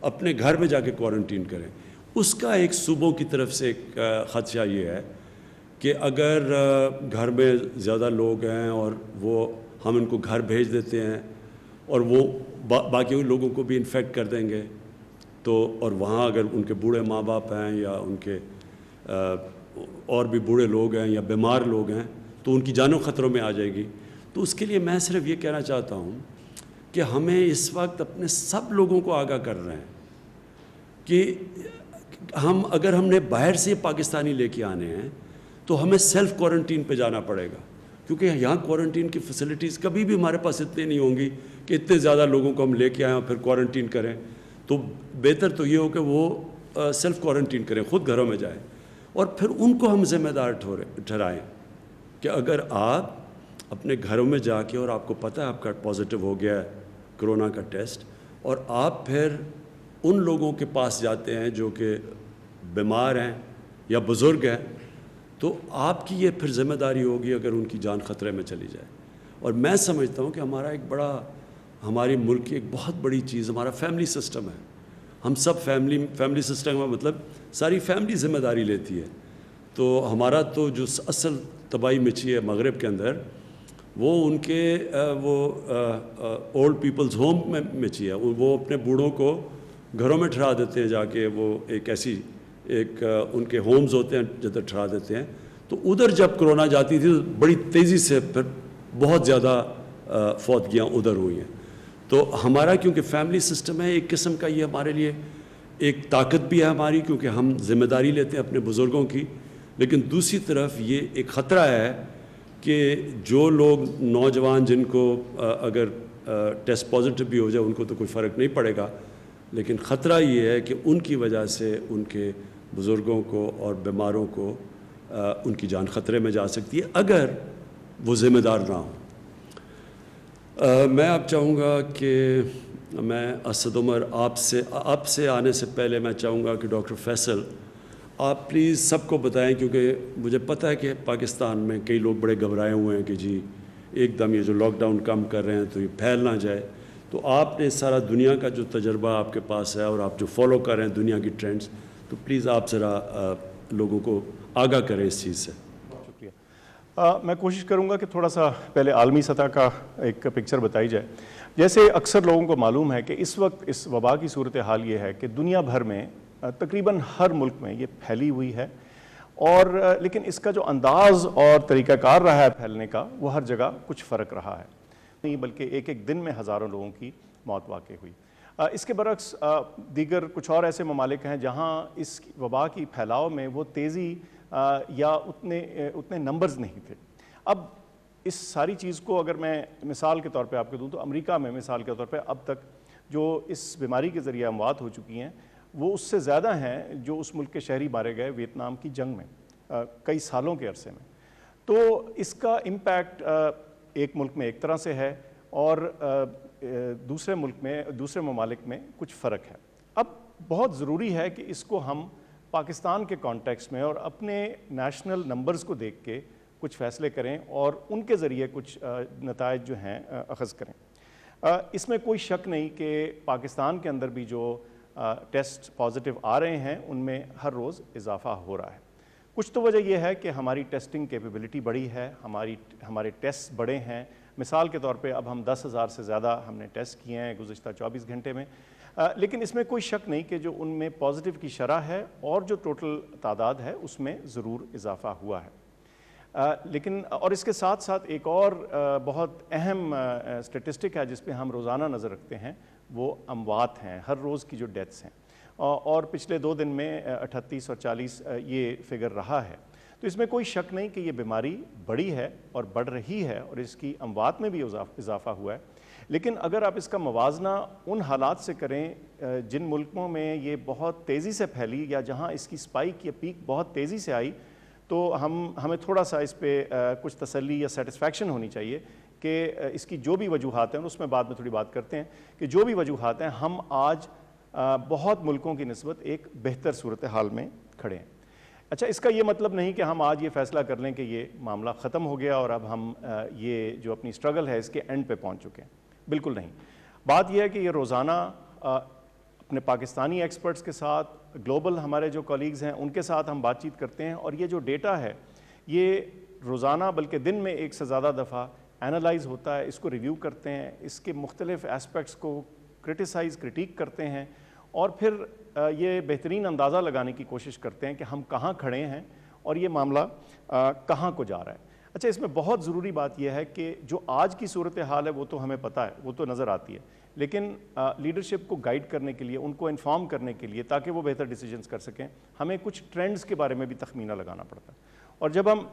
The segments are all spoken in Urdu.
اپنے گھر میں جا کے کوارنٹین کریں. اس کا ایک صوبوں کی طرف سے ایک خدشہ یہ ہے کہ اگر گھر میں زیادہ لوگ ہیں اور وہ ہم ان کو گھر بھیج دیتے ہیں اور وہ باقی لوگوں کو بھی انفیکٹ کر دیں گے تو، اور وہاں اگر ان کے بوڑھے ماں باپ ہیں یا ان کے اور بھی بوڑھے لوگ ہیں یا بیمار لوگ ہیں تو ان کی جانوں خطروں میں آ جائے گی. تو اس کے لیے میں صرف یہ کہنا چاہتا ہوں کہ ہمیں اس وقت اپنے سب لوگوں کو آگاہ کر رہے ہیں کہ اگر ہم نے باہر سے پاکستانی لے کے آنے ہیں تو ہمیں سیلف کوارنٹین پہ جانا پڑے گا، کیونکہ یہاں کوارنٹین کی فیسلٹیز کبھی بھی ہمارے پاس اتنے نہیں ہوں گی کہ اتنے زیادہ لوگوں کو ہم لے کے آئیں اور پھر کوارنٹین کریں. تو بہتر تو یہ ہو کہ وہ سیلف کوارنٹین کریں، خود گھروں میں جائیں، اور پھر ان کو ہم ذمہ دار ٹھہرائیں کہ اگر آپ اپنے گھروں میں جا کے اور آپ کو پتہ ہے آپ کا پازیٹیو ہو گیا ہے کرونا کا ٹیسٹ، اور آپ پھر ان لوگوں کے پاس جاتے ہیں جو کہ بیمار ہیں یا بزرگ ہیں، تو آپ کی یہ پھر ذمہ داری ہوگی اگر ان کی جان خطرے میں چلی جائے. اور میں سمجھتا ہوں کہ ہماری ملک کی ایک بہت بڑی چیز ہمارا فیملی سسٹم ہے. ہم سب فیملی سسٹم میں مطلب ساری فیملی ذمہ داری لیتی ہے. تو ہمارا تو جو اصل تباہی مچی ہے مغرب کے اندر وہ ان کے اولڈ پیپلز ہوم میں مچی ہے. وہ اپنے بوڑھوں کو گھروں میں ٹھہرا دیتے ہیں، جا کے وہ ایک ان کے ہومز ہوتے ہیں جدھر ٹھہرا دیتے ہیں. تو ادھر جب کرونا جاتی تھی تو بڑی تیزی سے پھر بہت زیادہ فوتگیاں ادھر ہوئی ہیں. تو ہمارا کیونکہ فیملی سسٹم ہے ایک قسم کا، یہ ہمارے لیے ایک طاقت بھی ہے ہماری، کیونکہ ہم ذمہ داری لیتے ہیں اپنے بزرگوں کی. لیکن دوسری طرف یہ ایک خطرہ ہے کہ جو لوگ نوجوان جن کو اگر ٹیسٹ پازیٹیو بھی ہو جائے ان کو تو کوئی فرق نہیں پڑے گا، لیکن خطرہ یہ ہے کہ ان کی وجہ سے ان کے بزرگوں کو اور بیماروں کو ان کی جان خطرے میں جا سکتی ہے اگر وہ ذمہ دار نہ ہوں. میں اب چاہوں گا کہ میں اسد عمر آپ سے آنے سے پہلے میں چاہوں گا کہ ڈاکٹر فیصل آپ پلیز سب کو بتائیں، کیونکہ مجھے پتہ ہے کہ پاکستان میں کئی لوگ بڑے گھبرائے ہوئے ہیں کہ جی ایک دم یہ جو لاک ڈاؤن کم کر رہے ہیں تو یہ پھیل نہ جائے. تو آپ نے سارا دنیا کا جو تجربہ آپ کے پاس ہے اور آپ جو فالو کر رہے ہیں دنیا کی ٹرینڈز، تو پلیز آپ ذرا لوگوں کو آگاہ کریں اس چیز سے. شکریہ. میں کوشش کروں گا کہ تھوڑا سا پہلے عالمی سطح کا ایک پکچر بتائی جائے. جیسے اکثر لوگوں کو معلوم ہے کہ اس وقت اس وبا کی صورتحال یہ ہے کہ دنیا بھر میں تقریباً ہر ملک میں یہ پھیلی ہوئی ہے، اور لیکن اس کا جو انداز اور طریقہ کار رہا ہے پھیلنے کا وہ ہر جگہ کچھ فرق رہا ہے، نہیں بلکہ ایک دن میں ہزاروں لوگوں کی موت واقع ہوئی. اس کے برعکس دیگر کچھ اور ایسے ممالک ہیں جہاں اس وبا کی پھیلاؤ میں وہ تیزی یا اتنے نمبرز نہیں تھے. اب اس ساری چیز کو اگر میں مثال کے طور پہ آپ کو دوں تو امریکہ میں مثال کے طور پہ اب تک جو اس بیماری کے ذریعے اموات ہو چکی ہیں وہ اس سے زیادہ ہیں جو اس ملک کے شہری مارے گئے ویتنام کی جنگ میں کئی سالوں کے عرصے میں. تو اس کا امپیکٹ ایک ملک میں ایک طرح سے ہے اور دوسرے ممالک میں کچھ فرق ہے. اب بہت ضروری ہے کہ اس کو ہم پاکستان کے کانٹیکس میں اور اپنے نیشنل نمبرز کو دیکھ کے کچھ فیصلے کریں اور ان کے ذریعے کچھ نتائج جو ہیں اخذ کریں. اس میں کوئی شک نہیں کہ پاکستان کے اندر بھی جو ٹیسٹ پازیٹیو آ رہے ہیں ان میں ہر روز اضافہ ہو رہا ہے. کچھ تو وجہ یہ ہے کہ ہماری ٹیسٹنگ کیپیبلٹی بڑی ہے، ہمارے ٹیسٹ بڑے ہیں. مثال کے طور پہ اب ہم 10,000 سے زیادہ ہم نے ٹیسٹ کیے ہیں گزشتہ 24 گھنٹے میں. لیکن اس میں کوئی شک نہیں کہ جو ان میں پازیٹیو کی شرح ہے اور جو ٹوٹل تعداد ہے اس میں ضرور اضافہ ہوا ہے. لیکن اور اس کے ساتھ ساتھ ایک اور بہت اہم اسٹیٹسٹک ہے جس پہ ہم روزانہ نظر رکھتے ہیں، وہ اموات ہیں، ہر روز کی جو ڈیتھس ہیں. اور پچھلے 2 دن میں 38 اور 40 یہ فگر رہا ہے. تو اس میں کوئی شک نہیں کہ یہ بیماری بڑی ہے اور بڑھ رہی ہے اور اس کی اموات میں بھی اضافہ ہوا ہے. لیکن اگر آپ اس کا موازنہ ان حالات سے کریں جن ملکوں میں یہ بہت تیزی سے پھیلی یا جہاں اس کی سپائک یا پیک بہت تیزی سے آئی، تو ہمیں تھوڑا سا اس پہ کچھ تسلی یا سیٹسفیکشن ہونی چاہیے کہ اس کی جو بھی وجوہات ہیں، اور اس میں بعد میں تھوڑی بات کرتے ہیں کہ جو بھی وجوہات ہیں، ہم آج بہت ملکوں کی نسبت ایک بہتر صورتحال میں کھڑے ہیں. اچھا، اس کا یہ مطلب نہیں کہ ہم آج یہ فیصلہ کر لیں کہ یہ معاملہ ختم ہو گیا اور اب ہم یہ جو اپنی اسٹرگل ہے اس کے اینڈ پہ پہنچ چکے ہیں. بالکل نہیں. بات یہ ہے کہ یہ روزانہ اپنے پاکستانی ایکسپرٹس کے ساتھ، گلوبل ہمارے جو کولیگز ہیں ان کے ساتھ ہم بات چیت کرتے ہیں، اور یہ جو ڈیٹا ہے یہ روزانہ بلکہ دن میں ایک سے زیادہ دفعہ اینالائز ہوتا ہے، اس کو ریویو کرتے ہیں، اس کے مختلف ایسپیکٹس کو کرٹیک کرتے ہیں، اور پھر یہ بہترین اندازہ لگانے کی کوشش کرتے ہیں کہ ہم کہاں کھڑے ہیں اور یہ معاملہ کہاں کو جا رہا ہے۔ اچھا، اس میں بہت ضروری بات یہ ہے کہ جو آج کی صورتحال ہے وہ تو ہمیں پتہ ہے، وہ تو نظر آتی ہے، لیکن لیڈرشپ کو گائیڈ کرنے کے لیے، ان کو انفارم کرنے کے لیے تاکہ وہ بہتر ڈیسیجنز کر سکیں، ہمیں کچھ ٹرینڈز کے بارے میں بھی تخمینہ لگانا پڑتا ہے۔ اور جب ہم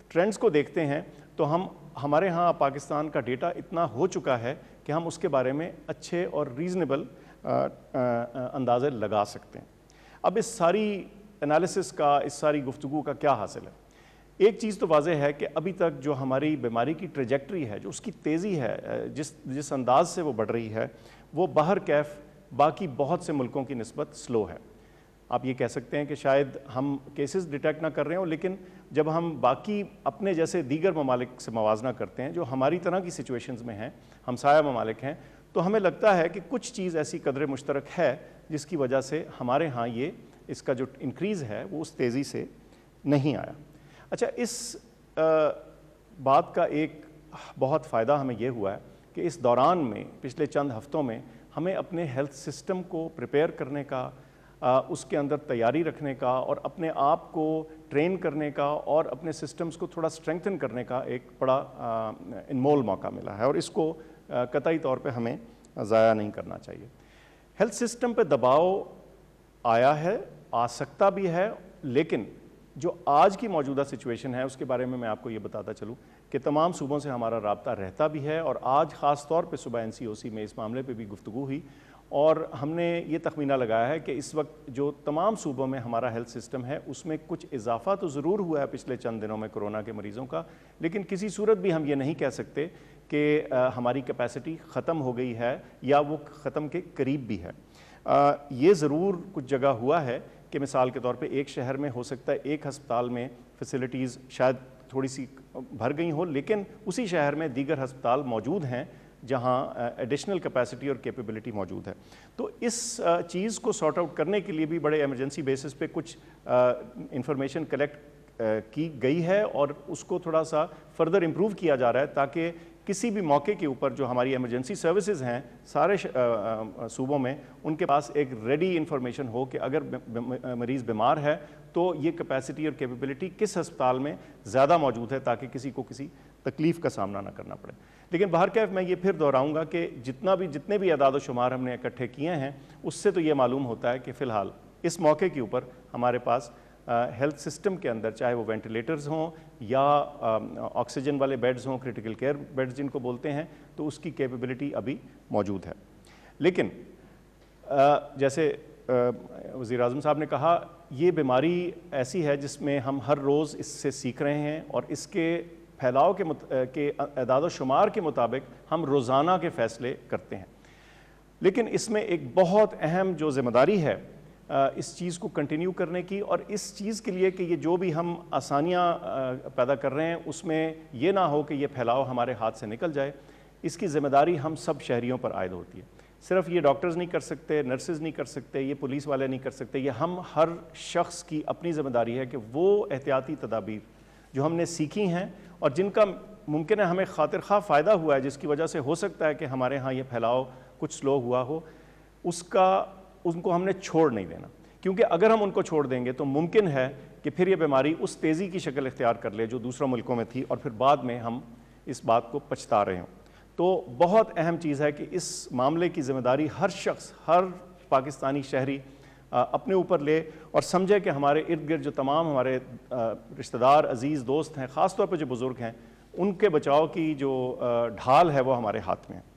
ٹرینڈز کو دیکھتے ہیں تو ہمارے ہاں پاکستان کا ڈیٹا اتنا ہو چکا ہے کہ ہم اس کے بارے میں اچھے اور ریزنیبل اندازے لگا سکتے ہیں۔ اب اس ساری انالیسس کا، اس ساری گفتگو کا کیا حاصل ہے؟ ایک چیز تو واضح ہے کہ ابھی تک جو ہماری بیماری کی ٹریجیکٹری ہے، جو اس کی تیزی ہے، جس انداز سے وہ بڑھ رہی ہے، وہ باہر کیف باقی بہت سے ملکوں کی نسبت سلو ہے۔ آپ یہ کہہ سکتے ہیں کہ شاید ہم کیسز ڈیٹیکٹ نہ کر رہے ہوں، لیکن جب ہم باقی اپنے جیسے دیگر ممالک سے موازنہ کرتے ہیں جو ہماری طرح کی سچویشنز میں ہیں، ہمسایہ ممالک ہیں، تو ہمیں لگتا ہے کہ کچھ چیز ایسی قدر مشترک ہے جس کی وجہ سے ہمارے ہاں اس کا جو انکریز ہے وہ اس تیزی سے نہیں آیا۔ اچھا، اس بات کا ایک بہت فائدہ ہمیں یہ ہوا ہے کہ اس دوران میں، پچھلے چند ہفتوں میں، ہمیں اپنے ہیلتھ سسٹم کو پریپیئر کرنے کا، اس کے اندر تیاری رکھنے کا، اور اپنے آپ کو ٹرین کرنے کا، اور اپنے سسٹمز کو تھوڑا اسٹرینگتھن کرنے کا ایک بڑا انمول موقع ملا ہے، اور اس کو قطعی طور پہ ہمیں ضائع نہیں کرنا چاہیے۔ ہیلتھ سسٹم پہ دباؤ آیا ہے، آ سکتا بھی ہے، لیکن جو آج کی موجودہ سچویشن ہے اس کے بارے میں آپ کو یہ بتاتا چلوں کہ تمام صوبوں سے ہمارا رابطہ رہتا بھی ہے، اور آج خاص طور پہ صبح NCOC میں اس معاملے پہ بھی گفتگو ہوئی، اور ہم نے یہ تخمینہ لگایا ہے کہ اس وقت جو تمام صوبوں میں ہمارا ہیلتھ سسٹم ہے اس میں کچھ اضافہ تو ضرور ہوا ہے پچھلے چند دنوں میں کورونا کے مریضوں کا، لیکن کسی صورت بھی ہم یہ نہیں کہہ سکتے کہ ہماری کیپیسٹی ختم ہو گئی ہے یا وہ ختم کے قریب بھی ہے۔ یہ ضرور کچھ جگہ ہوا ہے کہ مثال کے طور پہ ایک شہر میں ہو سکتا ہے ایک ہسپتال میں فیسلٹیز شاید تھوڑی سی بھر گئی ہوں، لیکن اسی شہر میں دیگر ہسپتال موجود ہیں جہاں ایڈیشنل کیپیسٹی اور کیپیبلٹی موجود ہے۔ تو اس چیز کو سارٹ آؤٹ کرنے کے لیے بھی بڑے ایمرجنسی بیسس پہ کچھ انفارمیشن کلیکٹ کی گئی ہے، اور اس کو تھوڑا سا فردر امپروو کیا جا رہا ہے تاکہ کسی بھی موقع کے اوپر جو ہماری ایمرجنسی سروسز ہیں سارے صوبوں میں، ان کے پاس ایک ریڈی انفارمیشن ہو کہ اگر مریض بیمار ہے تو یہ کیپیسٹی اور کیپیبلٹی کس ہسپتال میں زیادہ موجود ہے تاکہ کسی کو کسی تکلیف کا سامنا نہ کرنا پڑے۔ لیکن بہرکیف میں یہ پھر دہراؤں گا کہ جتنے بھی اعداد و شمار ہم نے اکٹھے کیے ہیں اس سے تو یہ معلوم ہوتا ہے کہ فی الحال اس موقع کے اوپر ہمارے پاس ہیلتھ سسٹم کے اندر، چاہے وہ وینٹیلیٹرز ہوں یا آکسیجن والے بیڈز ہوں، کریٹیکل کیئر بیڈز جن کو بولتے ہیں، تو اس کی کیپیبلٹی ابھی موجود ہے۔ لیکن جیسے وزیر اعظم صاحب نے کہا، یہ بیماری ایسی ہے جس میں ہم ہر روز اس سے سیکھ رہے ہیں، اور اس کے پھیلاؤ کے اعداد و شمار کے مطابق ہم روزانہ کے فیصلے کرتے ہیں۔ لیکن اس میں ایک بہت اہم جو ذمہ داری ہے اس چیز کو کنٹینیو کرنے کی، اور اس چیز کے لیے کہ یہ جو بھی ہم آسانیاں پیدا کر رہے ہیں اس میں یہ نہ ہو کہ یہ پھیلاؤ ہمارے ہاتھ سے نکل جائے، اس کی ذمہ داری ہم سب شہریوں پر عائد ہوتی ہے۔ صرف یہ ڈاکٹرز نہیں کر سکتے، نرسز نہیں کر سکتے، یہ پولیس والے نہیں کر سکتے، یہ ہم ہر شخص کی اپنی ذمہ داری ہے کہ وہ احتیاطی تدابیر جو ہم نے سیکھی ہیں اور جن کا ممکن ہے ہمیں خاطر خواہ فائدہ ہوا ہے، جس کی وجہ سے ہو سکتا ہے کہ ہمارے ہاں یہ پھیلاؤ کچھ سلو ہوا ہو، ان کو ہم نے چھوڑ نہیں دینا، کیونکہ اگر ہم ان کو چھوڑ دیں گے تو ممکن ہے کہ پھر یہ بیماری اس تیزی کی شکل اختیار کر لے جو دوسروں ملکوں میں تھی، اور پھر بعد میں ہم اس بات کو پچھتا رہے ہوں۔ تو بہت اہم چیز ہے کہ اس معاملے کی ذمہ داری ہر شخص، ہر پاکستانی شہری اپنے اوپر لے اور سمجھے کہ ہمارے ارد گرد جو تمام ہمارے رشتہ دار، عزیز، دوست ہیں، خاص طور پہ جو بزرگ ہیں، ان کے بچاؤ کی جو ڈھال ہے وہ ہمارے ہاتھ میں ہے۔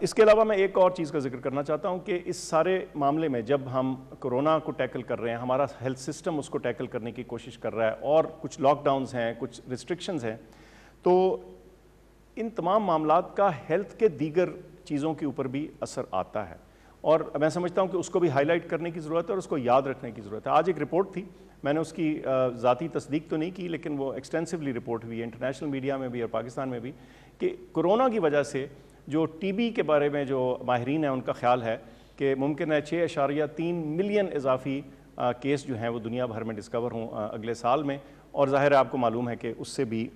اس کے علاوہ میں ایک اور چیز کا ذکر کرنا چاہتا ہوں کہ اس سارے معاملے میں جب ہم کورونا کو ٹیکل کر رہے ہیں، ہمارا ہیلتھ سسٹم اس کو ٹیکل کرنے کی کوشش کر رہا ہے، اور کچھ لاک ڈاؤنز ہیں، کچھ ریسٹرکشنز ہیں، تو ان تمام معاملات کا ہیلتھ کے دیگر چیزوں کے اوپر بھی اثر آتا ہے، اور میں سمجھتا ہوں کہ اس کو بھی ہائی لائٹ کرنے کی ضرورت ہے اور اس کو یاد رکھنے کی ضرورت ہے۔ آج ایک رپورٹ تھی، میں نے اس کی ذاتی تصدیق تو نہیں کی، لیکن وہ ایکسٹینسولی رپورٹ ہوئی ہے انٹرنیشنل میڈیا میں بھی اور پاکستان میں بھی، کہ کورونا کی وجہ سے جو ٹی بی کے بارے میں جو ماہرین ہیں ان کا خیال ہے کہ ممکن ہے 6.3 ملین اضافی کیس جو ہیں وہ دنیا بھر میں ڈسکور ہوں اگلے سال میں، اور ظاہر ہے آپ کو معلوم ہے کہ اس سے بھی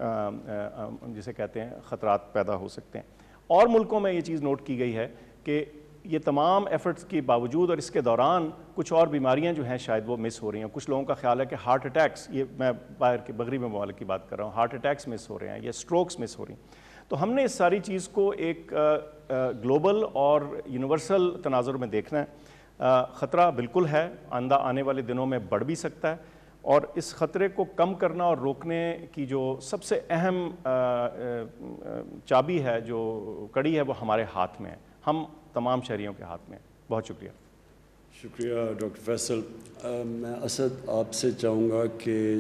جسے کہتے ہیں خطرات پیدا ہو سکتے ہیں۔ اور ملکوں میں یہ چیز نوٹ کی گئی ہے کہ یہ تمام ایفرٹس کے باوجود اور اس کے دوران کچھ اور بیماریاں جو ہیں شاید وہ مس ہو رہی ہیں۔ کچھ لوگوں کا خیال ہے کہ ہارٹ اٹیکس، یہ میں باہر کے مغربی ممالک کی بات کر رہا ہوں، ہارٹ اٹیکس مس ہو رہے ہیں یا اسٹروکس مس ہو رہی ہیں۔ تو ہم نے اس ساری چیز کو ایک گلوبل اور یونیورسل تناظر میں دیکھنا ہے۔ خطرہ بالکل ہے، آنے والے دنوں میں بڑھ بھی سکتا ہے، اور اس خطرے کو کم کرنا اور روکنے کی جو سب سے اہم چابی ہے، جو کڑی ہے، وہ ہمارے ہاتھ میں ہے، ہم تمام شہریوں کے ہاتھ میں ہے۔ بہت شکریہ۔ شکریہ ڈاکٹر فیصل۔ میں اسد آپ سے چاہوں گا کہ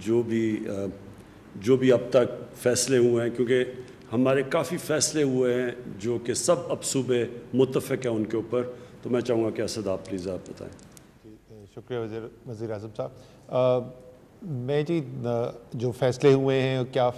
جو بھی اب تک فیصلے ہوئے ہیں، کیونکہ ہمارے کافی فیصلے ہوئے ہیں جو کہ سب اب صوبے متفق ہیں ان کے اوپر، تو میں چاہوں گا کہ اسد آپ پلیز آپ بتائیں۔ شکریہ وزیر اعظم صاحب۔ میں جی جو فیصلے ہوئے ہیں، کیا